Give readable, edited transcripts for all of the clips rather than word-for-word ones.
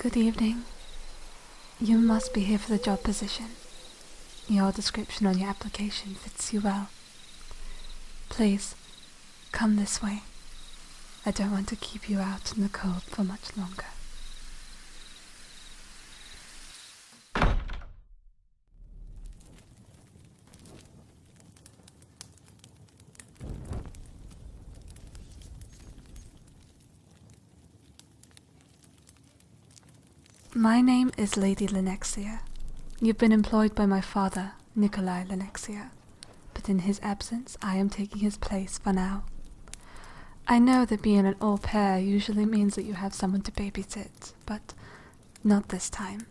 Good evening. You must be here for the job position. Your description on your application fits you well. Please, come this way. I don't want to keep you out in the cold for much longer. My name is Lady Lynexia. You've been employed by my father, Lynexia, but in his absence I am taking his place for now. I know that being an au pair usually means that you have someone to babysit, but not this time.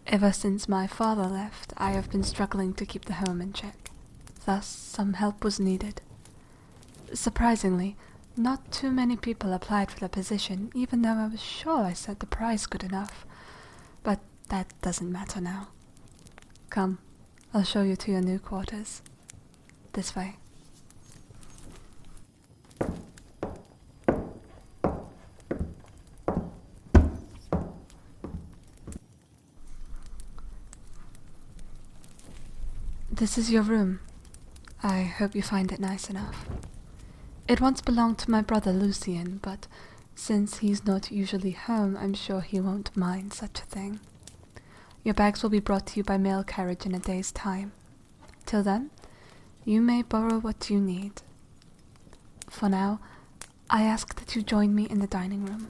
Ever since my father left, I have been struggling to keep the home in check. Thus, some help was needed. Surprisingly, not too many people applied for the position, even though I was sure I set the price good enough. But that doesn't matter now. Come, I'll show you to your new quarters. This way. This is your room. I hope you find it nice enough. It once belonged to my brother Lucien, but since he's not usually home, I'm sure he won't mind such a thing. Your bags will be brought to you by mail carriage in a day's time. Till then, you may borrow what you need. For now, I ask that you join me in the dining room.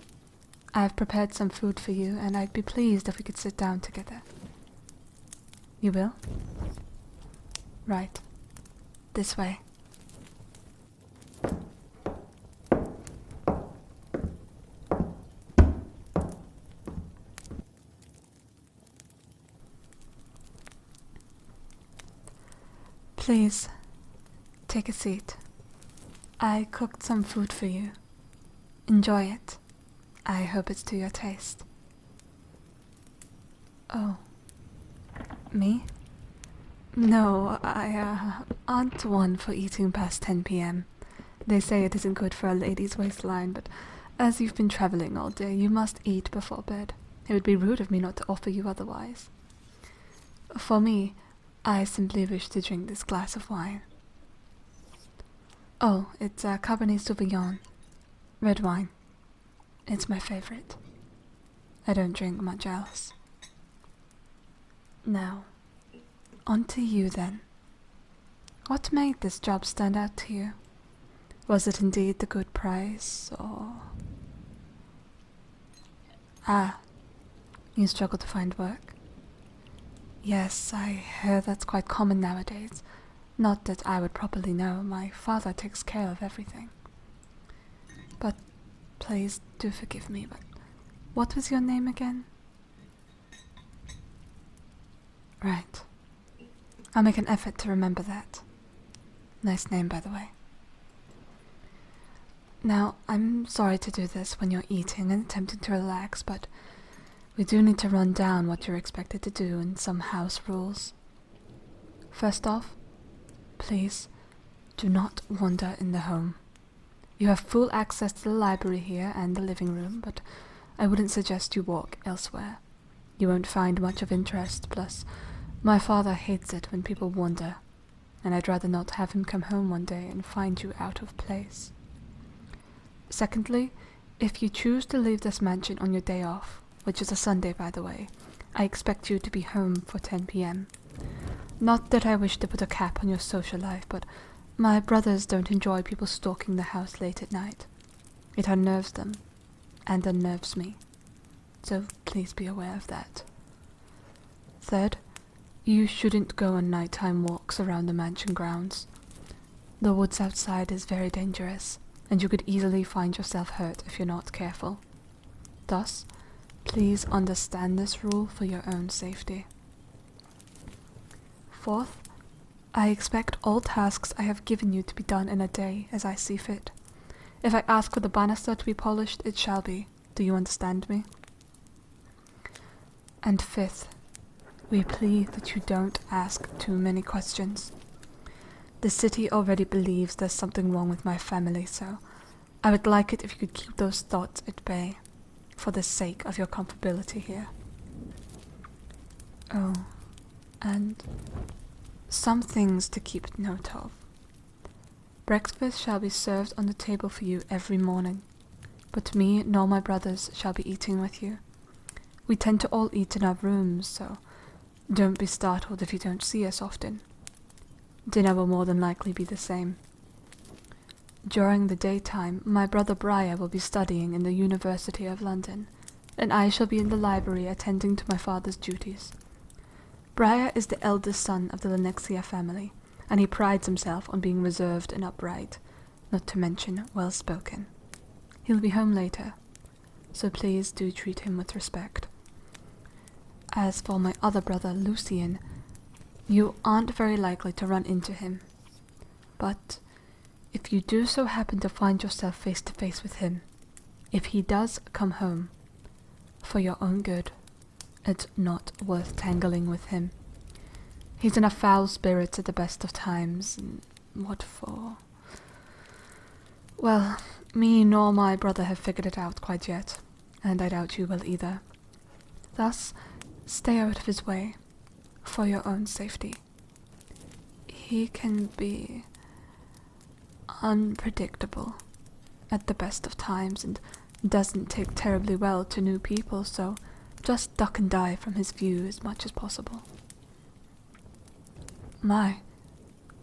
I have prepared some food for you, and I'd be pleased if we could sit down together. You will? Right. This way. Please, take a seat. I cooked some food for you. Enjoy it. I hope it's to your taste. Oh. Me? No, I aren't one for eating past 10 p.m. They say it isn't good for a lady's waistline, but as you've been traveling all day, you must eat before bed. It would be rude of me not to offer you otherwise. For me, I simply wish to drink this glass of wine. Oh, it's a Cabernet Sauvignon. Red wine. It's my favorite. I don't drink much else. Now, on to you then. What made this job stand out to you? Was it indeed the good price, or... Ah, you struggle to find work? Yes, I hear that's quite common nowadays. Not that I would properly know. My father takes care of everything. But please do forgive me, but what was your name again? Right. I'll make an effort to remember that. Nice name, by the way. Now, I'm sorry to do this when you're eating and attempting to relax, but we do need to run down what you're expected to do and some house rules. First off, please do not wander in the home. You have full access to the library here and the living room, but I wouldn't suggest you walk elsewhere. You won't find much of interest, plus my father hates it when people wander, and I'd rather not have him come home one day and find you out of place. Secondly, if you choose to leave this mansion on your day off, which is a Sunday by the way, I expect you to be home for 10 p.m. Not that I wish to put a cap on your social life, but my brothers don't enjoy people stalking the house late at night. It unnerves them, and unnerves me, so please be aware of that. Third, you shouldn't go on nighttime walks around the mansion grounds. The woods outside is very dangerous, and you could easily find yourself hurt if you're not careful. Thus, please understand this rule for your own safety. Fourth, I expect all tasks I have given you to be done in a day as I see fit. If I ask for the banister to be polished, it shall be. Do you understand me? And fifth, we plead that you don't ask too many questions. The city already believes there's something wrong with my family, so I would like it if you could keep those thoughts at bay. for the sake of your comfortability here. Oh, and some things to keep note of. Breakfast shall be served on the table for you every morning, but me nor my brothers shall be eating with you. We tend to all eat in our rooms, so don't be startled if you don't see us often. Dinner will more than likely be the same. During the daytime, my brother Briar will be studying in the University of London, and I shall be in the library attending to my father's duties. Briar is the eldest son of the Lynexia family, and he prides himself on being reserved and upright, not to mention well-spoken. He'll be home later, so please do treat him with respect. As for my other brother, Lucien, you aren't very likely to run into him, but if you do so happen to find yourself face to face with him, if he does come home, for your own good, it's not worth tangling with him. He's in a foul spirit at the best of times, and what for? Well, me nor my brother have figured it out quite yet, and I doubt you will either. Thus, stay out of his way, for your own safety. He can be unpredictable at the best of times, and doesn't take terribly well to new people, so just duck and dive from his view as much as possible. My,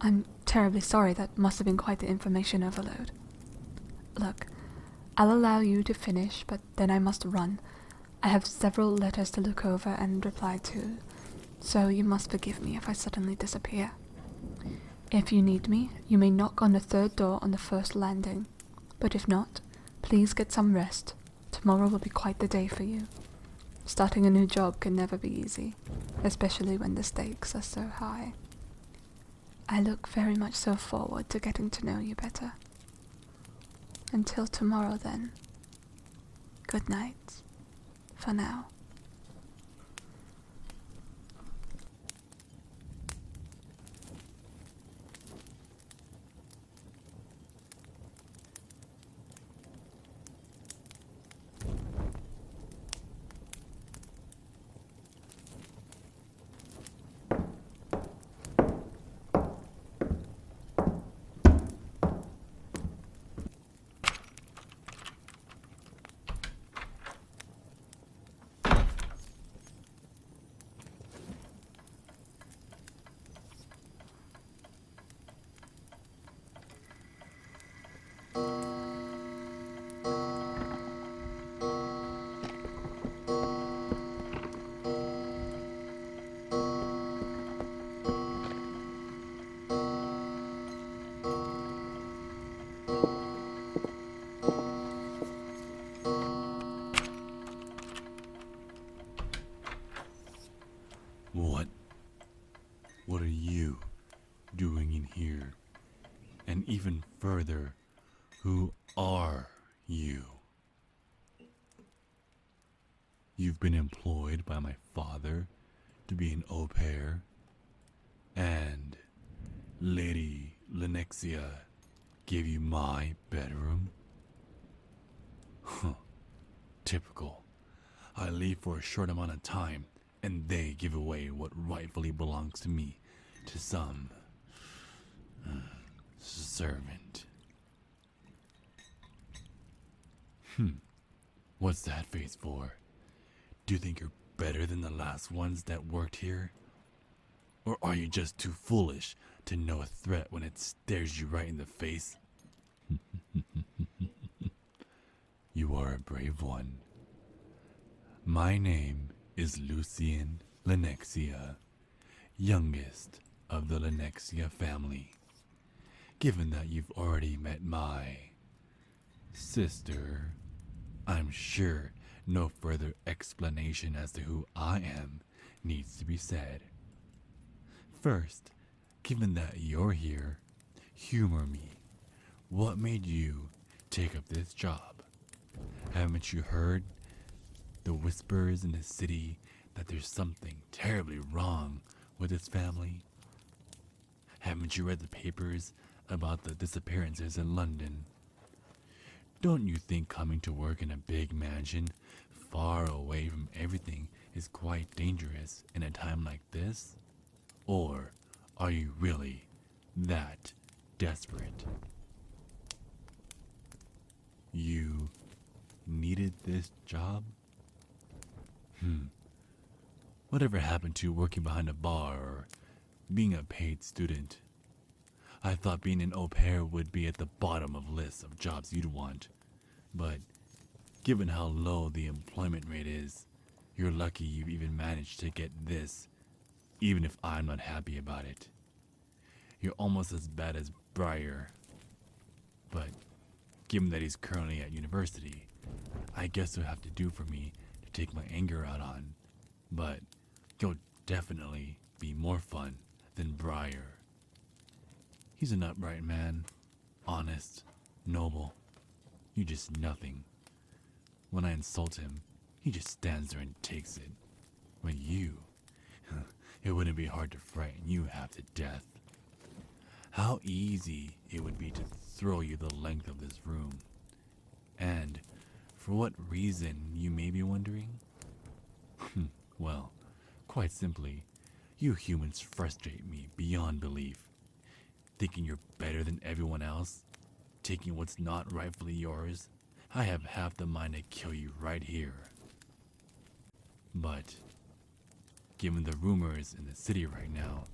I'm terribly sorry. That must have been quite the information overload. Look, I'll allow you to finish, but then I must run. I have several letters to look over and reply to, so you must forgive me if I suddenly disappear. If you need me, you may knock on the third door on the first landing, but if not, please get some rest. Tomorrow will be quite the day for you. Starting a new job can never be easy, especially when the stakes are so high. I look very much so forward to getting to know you better. Until tomorrow, then. Good night, for now. What are you doing in here? And even further, who are you? You've been employed by my father to be an au pair, and Lady Lynexia gave you my bedroom? Huh. Typical. I leave for a short amount of time, and they give away what rightfully belongs to me to some servant. What's that face for? Do you think you're better than the last ones that worked here? Or are you just too foolish to know a threat when it stares you right in the face? You are a brave one. My name is Lucien Lynexia, youngest of the Lynexia family. Given that you've already met my sister, I'm sure no further explanation as to who I am needs to be said. First, given that you're here, humor me. What made you take up this job? Haven't you heard the whispers in the city that there's something terribly wrong with this family? Haven't you read the papers about the disappearances in London? Don't you think coming to work in a big mansion, far away from everything, is quite dangerous in a time like this? Or are you really that desperate? You needed this job? Whatever happened to working behind a bar or being a paid student? I thought being an au pair would be at the bottom of lists of jobs you'd want. But given how low the employment rate is, you're lucky you've even managed to get this, even if I'm not happy about it. You're almost as bad as Briar. But given that he's currently at university, I guess it'll have to do for me to take my anger out on. But you'll definitely be more fun than Briar. He's an upright man, honest, noble. You just nothing. When I insult him, he just stands there and takes it. But you, it wouldn't be hard to frighten you half to death. How easy it would be to throw you the length of this room. And for what reason, you may be wondering? Well, quite simply, you humans frustrate me beyond belief. Thinking you're better than everyone else, taking what's not rightfully yours, I have half the mind to kill you right here. But, given the rumors in the city right now,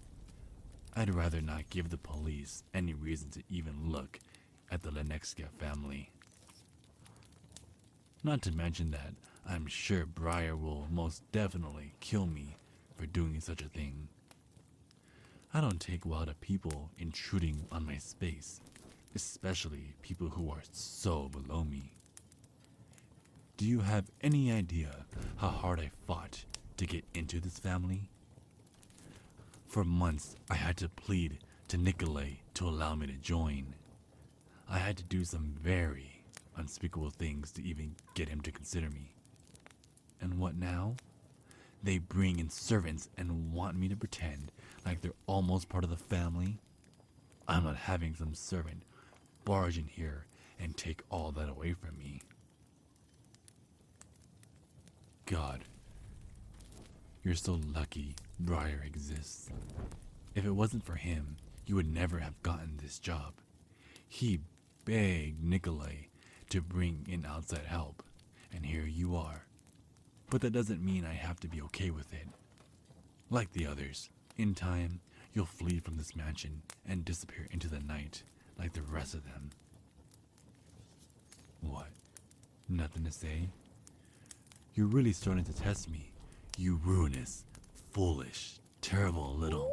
I'd rather not give the police any reason to even look at the Lynexia family. Not to mention that I'm sure Briar will most definitely kill me for doing such a thing. I don't take well to people intruding on my space, especially people who are so below me. Do you have any idea how hard I fought to get into this family? For months, I had to plead to Nikolai to allow me to join. I had to do some very unspeakable things to even get him to consider me. And what now? They bring in servants and want me to pretend like they're almost part of the family. I'm not having some servant barge in here and take all that away from me. God, you're so lucky Briar exists. If it wasn't for him, you would never have gotten this job. He begged Nikolai to bring in outside help, and here you are. But that doesn't mean I have to be okay with it. Like the others, in time, you'll flee from this mansion and disappear into the night like the rest of them. What? Nothing to say? You're really starting to test me, you ruinous, foolish, terrible little...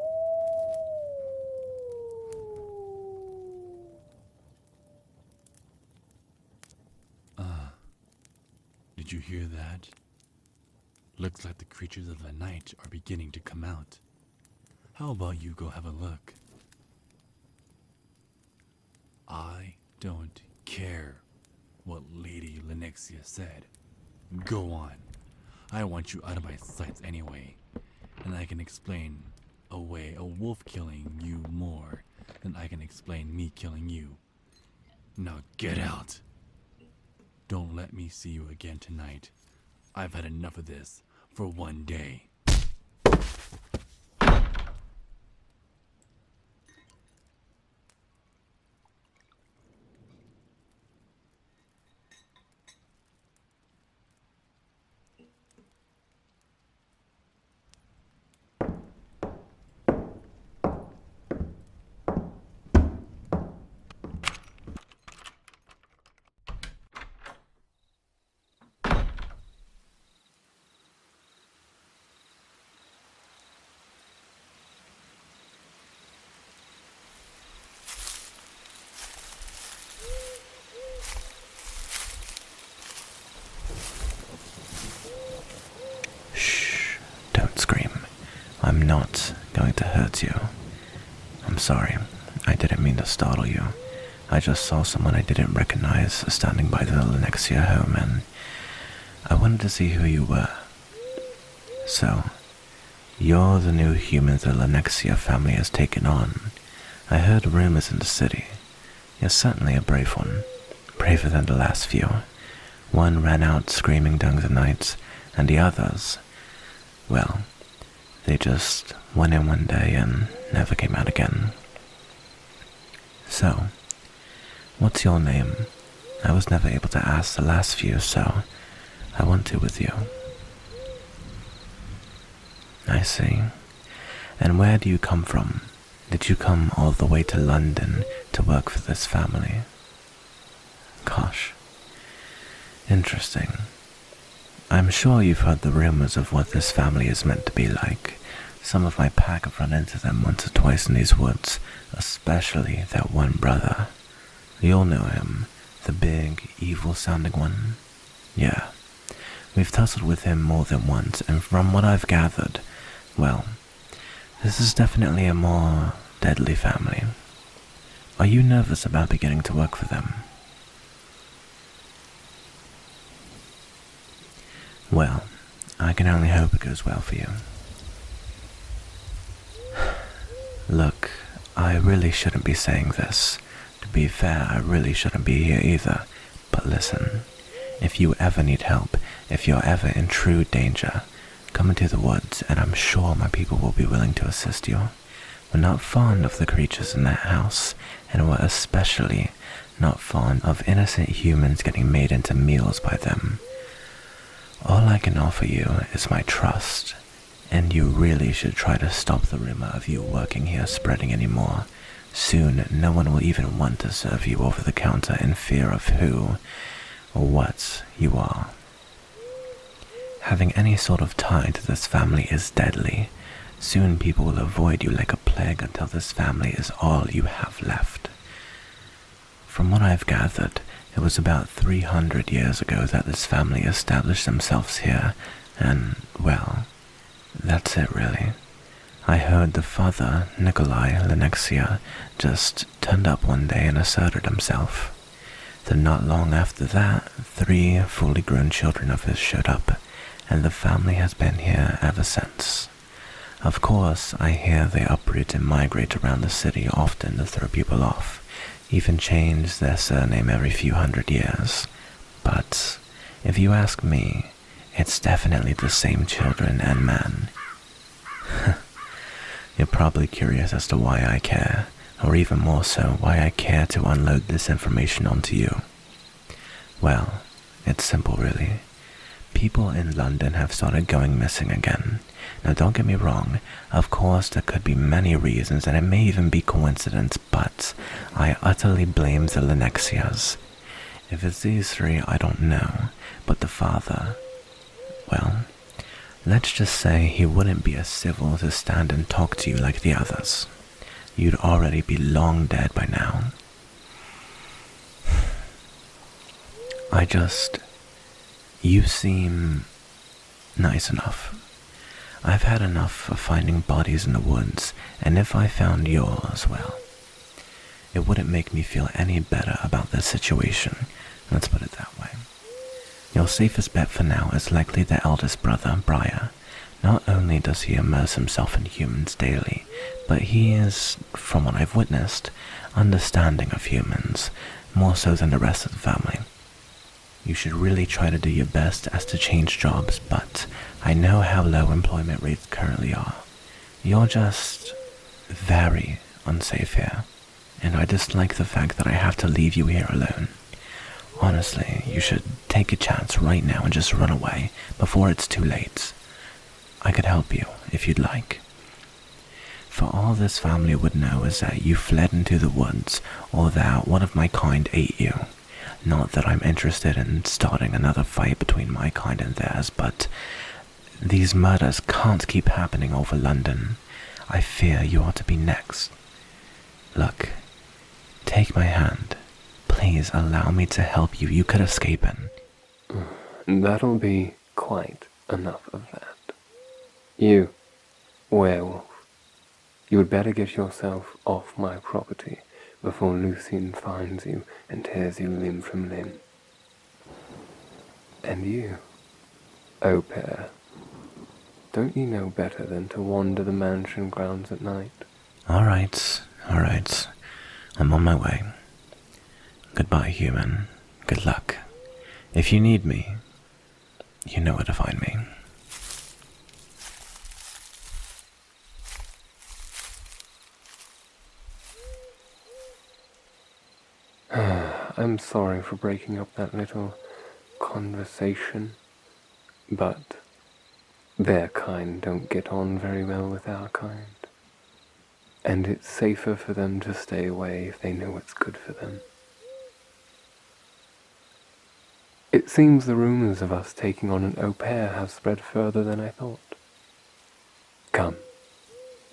Did you hear that? Looks like the creatures of the night are beginning to come out. How about you go have a look? I don't care what Lady Lynexia said. Go on. I want you out of my sights anyway, and I can explain away a wolf killing you more than I can explain me killing you. Now get out. Don't let me see you again tonight. I've had enough of this for one day. Don't scream. I'm not going to hurt you. I'm sorry. I didn't mean to startle you. I just saw someone I didn't recognize standing by the Lynexia home, and I wanted to see who you were. So, you're the new human the Lynexia family has taken on. I heard rumors in the city. You're certainly a brave one. braver than the last few. One ran out screaming during the night, and the others, well, they just went in one day and never came out again. So, what's your name? I was never able to ask the last few, so I want to with you. I see. And where do you come from? Did you come all the way to London to work for this family? Gosh. Interesting. I'm sure you've heard the rumors of what this family is meant to be like. Some of my pack have run into them once or twice in these woods, especially that one brother. You'll know him, the big, evil-sounding one. Yeah, we've tussled with him more than once, and from what I've gathered, well, this is definitely a more deadly family. Are you nervous about beginning to work for them? Well, I can only hope it goes well for you. Look, I really shouldn't be saying this. To be fair, I really shouldn't be here either. But listen, if you ever need help, if you're ever in true danger, come into the woods and I'm sure my people will be willing to assist you. We're not fond of the creatures in that house, and we're especially not fond of innocent humans getting made into meals by them. All I can offer you is my trust, and you really should try to stop the rumor of you working here spreading anymore. Soon, no one will even want to serve you over the counter in fear of who or what you are. Having any sort of tie to this family is deadly. Soon people will avoid you like a plague until this family is all you have left. From what I've gathered, it was about 300 years ago that this family established themselves here, and, well, that's it really. I heard the father, Lynexia, just turned up one day and asserted himself. Then not long after that, 3 fully grown children of his showed up, and the family has been here ever since. Of course, I hear they uproot and migrate around the city often to throw people off, even change their surname every few hundred years. But if you ask me, it's definitely the same children and man. You're probably curious as to why I care, or even more so, why I care to unload this information onto you. Well, it's simple really. People in London have started going missing again. Now don't get me wrong, of course there could be many reasons and it may even be coincidence, but I utterly blame the Lynexias. If it's these 3, I don't know, but the father, well, let's just say he wouldn't be as civil to stand and talk to you like the others. You'd already be long dead by now. You seem nice enough. I've had enough of finding bodies in the woods, and if I found yours, well, it wouldn't make me feel any better about this situation. Let's put it that way. Your safest bet for now is likely the eldest brother, Briar. Not only does he immerse himself in humans daily, but he is, from what I've witnessed, understanding of humans, more so than the rest of the family. You should really try to do your best as to change jobs, but I know how low employment rates currently are. You're just very unsafe here, and I dislike the fact that I have to leave you here alone. Honestly, you should take a chance right now and just run away before it's too late. I could help you if you'd like. For all this family would know is that you fled into the woods, or that one of my kind ate you. Not that I'm interested in starting another fight between my kind and theirs, but these murders can't keep happening over London. I fear you are to be next. Look, take my hand. Please allow me to help you. You could escape in. That'll be quite enough of that. You, werewolf, you would better get yourself off my property before Lucian finds you and tears you limb from limb. And you, ゚BETTER, don't you know better than to wander the mansion grounds at night? All right. I'm on my way. Goodbye, human. Good luck. If you need me, you know where to find me. I'm sorry for breaking up that little conversation, but their kind don't get on very well with our kind, and it's safer for them to stay away if they know what's good for them. It seems the rumors of us taking on an au pair have spread further than I thought. Come,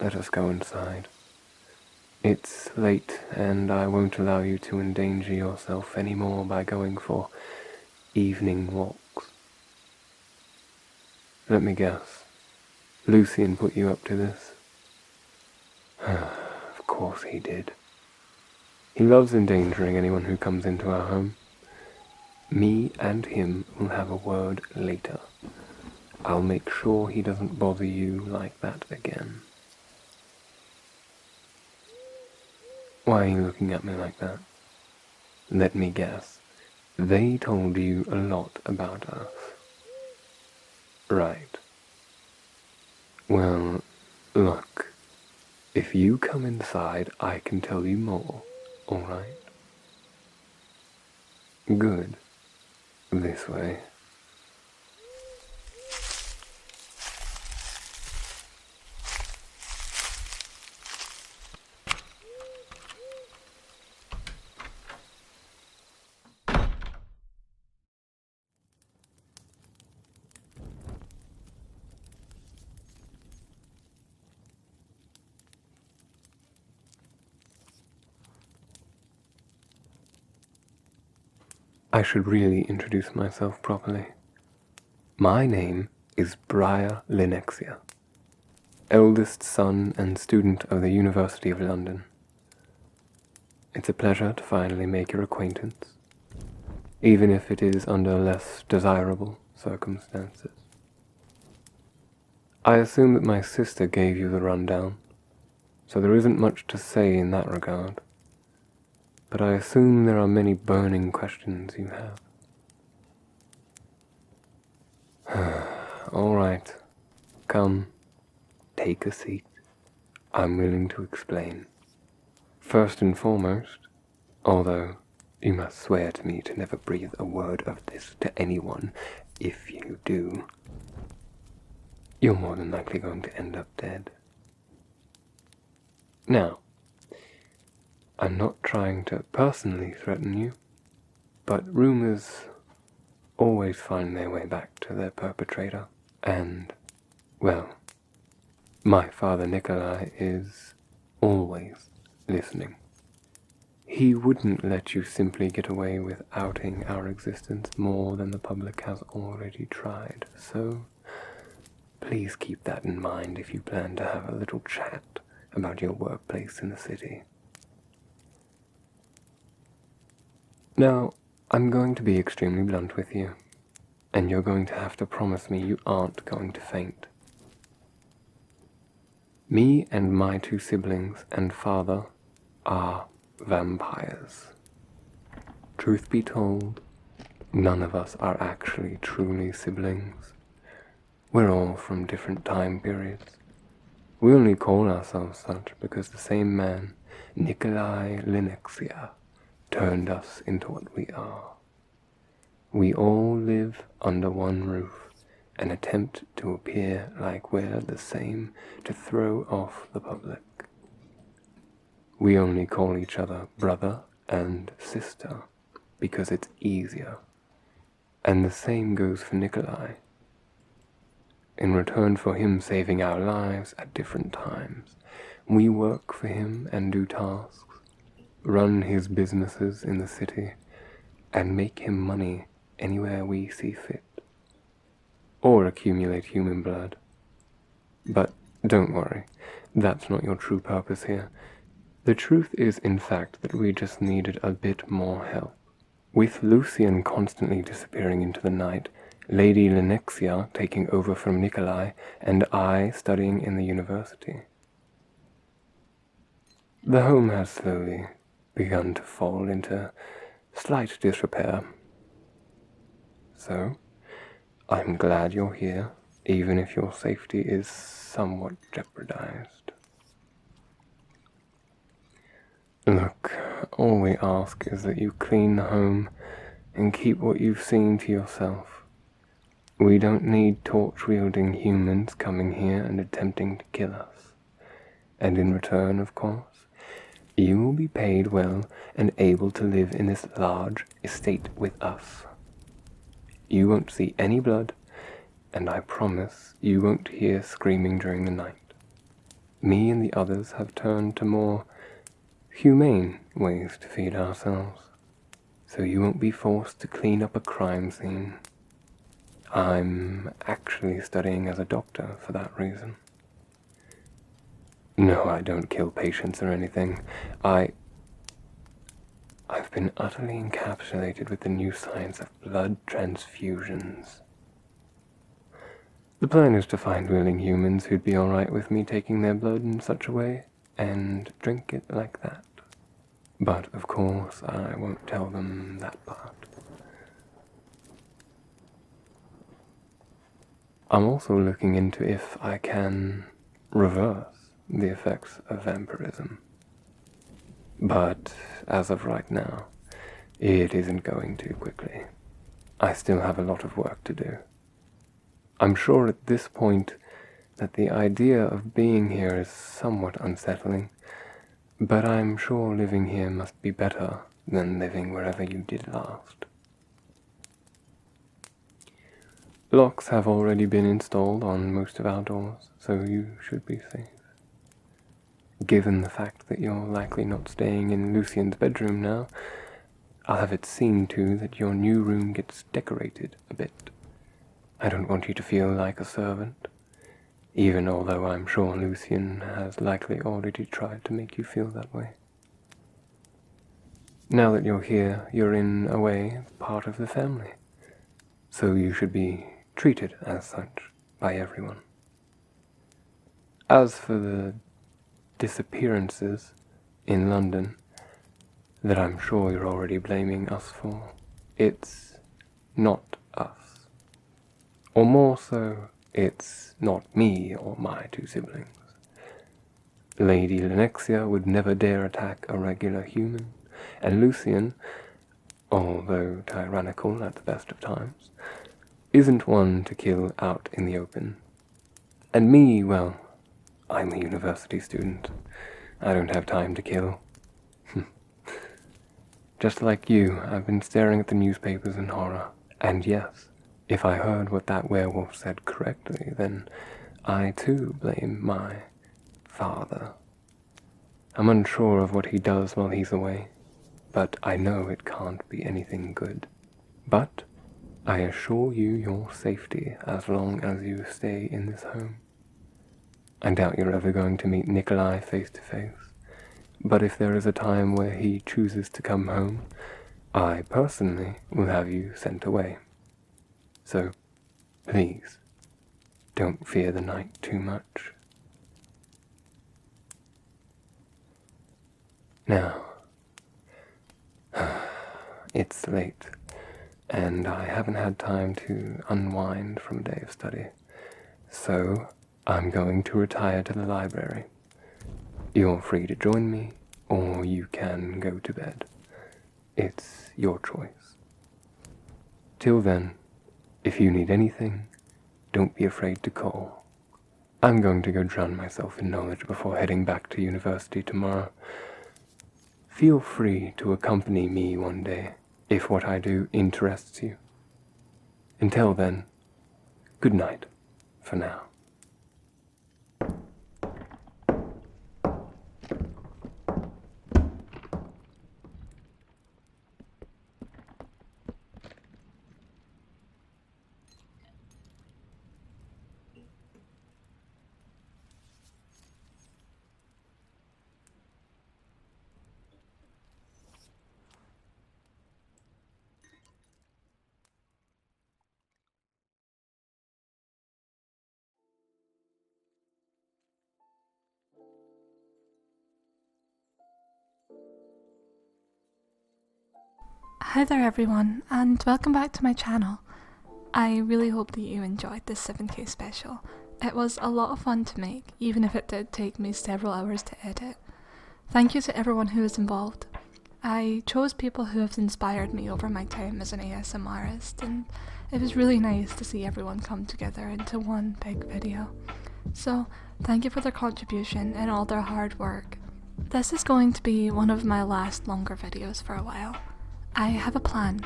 let us go inside. It's late, and I won't allow you to endanger yourself any more by going for evening walks. Let me guess. Lucian put you up to this? Of course he did. He loves endangering anyone who comes into our home. Me and him will have a word later. I'll make sure he doesn't bother you like that again. Why are you looking at me like that? Let me guess. They told you a lot about us. Right. Well, look. If you come inside, I can tell you more, alright? Good. This way. I should really introduce myself properly. My name is Lynexia, eldest son and student of the University of London. It's a pleasure to finally make your acquaintance, even if it is under less desirable circumstances. I assume that my sister gave you the rundown, so there isn't much to say in that regard. But I assume there are many burning questions you have. All right. Come, take a seat. I'm willing to explain. First and foremost, although you must swear to me to never breathe a word of this to anyone, if you do, you're more than likely going to end up dead. Now, I'm not trying to personally threaten you, but rumors always find their way back to their perpetrator. And, well, my father Nikolai is always listening. He wouldn't let you simply get away with outing our existence more than the public has already tried, so please keep that in mind if you plan to have a little chat about your workplace in the city. Now, I'm going to be extremely blunt with you, and you're going to have to promise me you aren't going to faint. Me and my two siblings and father are vampires. Truth be told, none of us are actually truly siblings. We're all from different time periods. We only call ourselves such because the same man, Nikolai Lynexia, turned us into what we are. We all live under one roof and attempt to appear like we're the same to throw off the public. We only call each other brother and sister because it's easier. And the same goes for Nikolai. In return for him saving our lives at different times, we work for him and do tasks, run his businesses in the city, and make him money anywhere we see fit, or accumulate human blood. But don't worry, that's not your true purpose here. The truth is, in fact, that we just needed a bit more help. With Lucian constantly disappearing into the night, Lady Lynexia taking over from Nikolai, and I studying in the university, the home has slowly begun to fall into slight disrepair, So, I'm glad you're here, even if your safety is somewhat jeopardized. Look, all we ask is that you clean the home and keep what you've seen to yourself. We don't need torch-wielding humans coming here and attempting to kill us. And in return, of course, you will be paid well and able to live in this large estate with us. You won't see any blood, and I promise you won't hear screaming during the night. Me and the others have turned to more humane ways to feed ourselves, so you won't be forced to clean up a crime scene. I'm actually studying as a doctor for that reason. No, I don't kill patients or anything. I've been utterly encapsulated with the new science of blood transfusions. The plan is to find willing humans who'd be alright with me taking their blood in such a way, and drink it like that. But, of course, I won't tell them that part. I'm also looking into if I can reverse the effects of vampirism. But, as of right now, it isn't going too quickly. I still have a lot of work to do. I'm sure at this point that the idea of being here is somewhat unsettling, but I'm sure living here must be better than living wherever you did last. Locks have already been installed on most of our doors, so you should be safe. Given the fact that you're likely not staying in Lucien's bedroom now, I'll have it seen to that your new room gets decorated a bit. I don't want you to feel like a servant, even although I'm sure Lucien has likely already tried to make you feel that way. Now that you're here, you're in a way part of the family, so you should be treated as such by everyone. As for the disappearances in London that I'm sure you're already blaming us for, it's not us. Or more so, it's not me or my two siblings. Lady Lynexia would never dare attack a regular human, and Lucien, although tyrannical at the best of times, isn't one to kill out in the open. And me, well, I'm a university student. I don't have time to kill. Just like you, I've been staring at the newspapers in horror, and yes, if I heard what that werewolf said correctly, then I too blame my father. I'm unsure of what he does while he's away, but I know it can't be anything good. But I assure you your safety as long as you stay in this home. I doubt you're ever going to meet Nikolai face to face, but if there is a time where he chooses to come home, I personally will have you sent away. So, please, don't fear the night too much. Now, it's late, and I haven't had time to unwind from a day of study, so I'm going to retire to the library. You're free to join me, or you can go to bed. It's your choice. Till then, if you need anything, don't be afraid to call. I'm going to go drown myself in knowledge before heading back to university tomorrow. Feel free to accompany me one day, if what I do interests you. Until then, good night, for now. Hi there everyone, and welcome back to my channel. I really hope that you enjoyed this 7K special. It was a lot of fun to make, even if it did take me several hours to edit. Thank you to everyone who was involved. I chose people who have inspired me over my time as an ASMRist, and it was really nice to see everyone come together into one big video. So, thank you for their contribution and all their hard work. This is going to be one of my last longer videos for a while. I have a plan.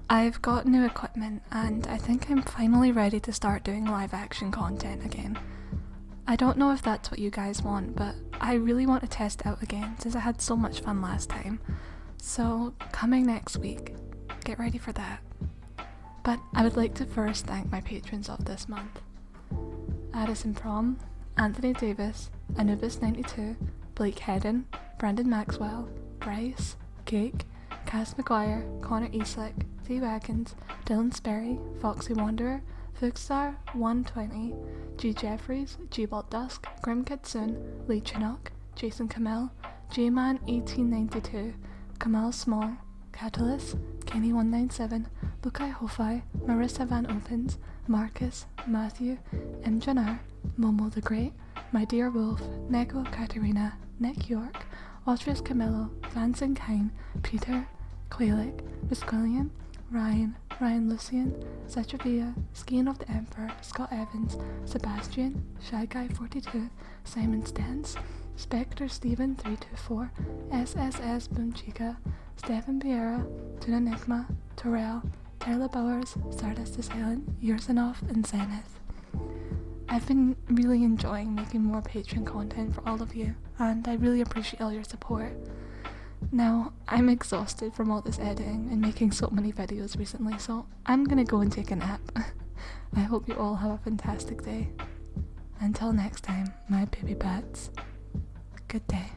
I've got new equipment, and I think I'm finally ready to start doing live action content again. I don't know if that's what you guys want, but I really want to test it out again since I had so much fun last time. So, coming next week, get ready for that. But I would like to first thank my patrons of this month. Addison Prom, Anthony Davis, Anubis92, Blake Hedden, Brandon Maxwell, Bryce, Cake, Cass McGuire, Connor Eastlick, T. Watkins, Dylan Sperry, Foxy Wanderer, Fugstar 120, G. Jeffries, G. Bolt Dusk, Grim Kitsune, Lee Chinook, Jason Camille, J-Man 1892, Kamal Small, Catalyst, Kenny197, Lukai Hofi, Marissa Van Opens, Marcus, Matthew, M. Janar, Momo the Great, My Dear Wolf, Neko Katerina, Nick York, Austrias Camillo, Vancing Kine, Peter, Qualic, Misquillian, Ryan Lucian, Setravia, Skiing of the Emperor, Scott Evans, Sebastian, Shy Guy 42, Simon Stens, Spectre Stephen 324, SSS Boom Chica, Stephen Piera, Tuna Enigma, Terrell, Taylor Bowers, Stardust is Helen, Yursanoff, and Zenith. I've been really enjoying making more Patreon content for all of you, and I really appreciate all your support. Now, I'm exhausted from all this editing and making so many videos recently, so I'm gonna go and take a nap. I hope you all have a fantastic day. Until next time, my baby bats. Good day.